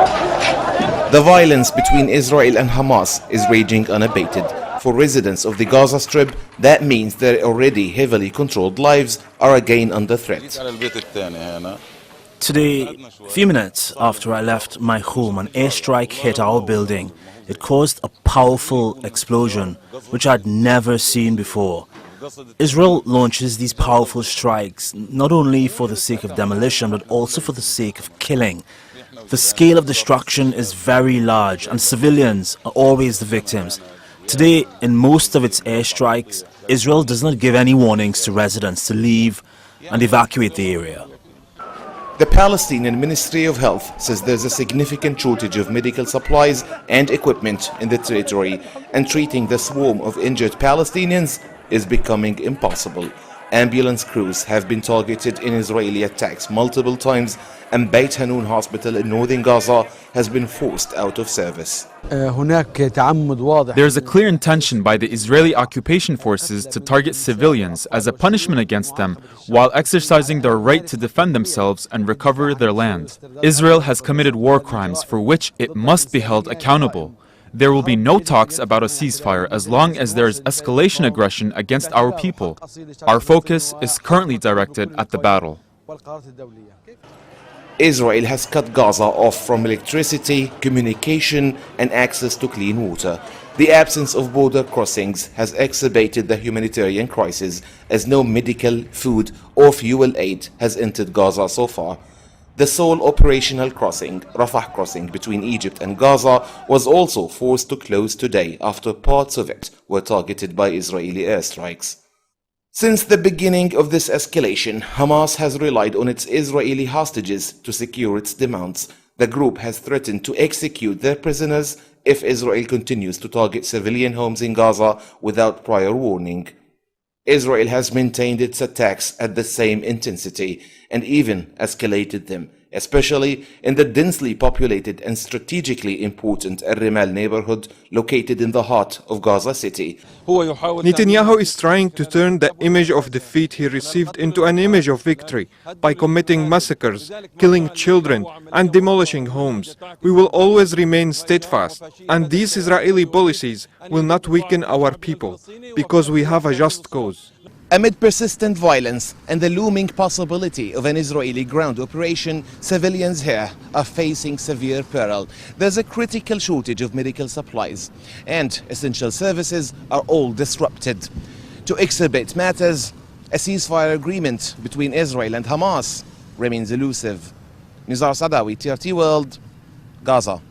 The violence between Israel and Hamas is raging unabated. For residents of the Gaza Strip, that means their already heavily controlled lives are again under threat. Today, a few minutes after I left my home, an airstrike hit our building. It caused a powerful explosion, which I'd never seen before. Israel launches these powerful strikes, not only for the sake of demolition, but also for the sake of killing. The scale of destruction is very large, and civilians are always the victims. Today, in most of its airstrikes, Israel does not give any warnings to residents to leave and evacuate the area. The Palestinian Ministry of Health says there's a significant shortage of medical supplies and equipment in the territory, and treating the swarm of injured Palestinians is becoming impossible. Ambulance crews have been targeted in Israeli attacks multiple times, and Beit Hanun Hospital in northern Gaza has been forced out of service. There is a clear intention by the Israeli occupation forces to target civilians as a punishment against them while exercising their right to defend themselves and recover their land. Israel has committed war crimes for which it must be held accountable. There will be no talks about a ceasefire as long as there is escalation aggression against our people. Our focus is currently directed at the battle. Israel has cut Gaza off from electricity, communication, and access to clean water. The absence of border crossings has exacerbated the humanitarian crisis, as no medical, food, or fuel aid has entered Gaza so far. The sole operational crossing, Rafah crossing between Egypt and Gaza, was also forced to close today after parts of it were targeted by Israeli airstrikes. Since the beginning of this escalation, Hamas has relied on its Israeli hostages to secure its demands. The group has threatened to execute their prisoners if Israel continues to target civilian homes in Gaza without prior warning. Israel has maintained its attacks at the same intensity and even escalated them, especially in the densely populated and strategically important Al-Rimal neighborhood located in the heart of Gaza City. Netanyahu is trying to turn the image of defeat he received into an image of victory by committing massacres, killing children, and demolishing homes. We will always remain steadfast, and these Israeli policies will not weaken our people, because we have a just cause. Amid persistent violence and the looming possibility of an Israeli ground operation, civilians here are facing severe peril. There's a critical shortage of medical supplies, and essential services are all disrupted. To exacerbate matters, a ceasefire agreement between Israel and Hamas remains elusive. Nizar Sadawi, TRT World, Gaza.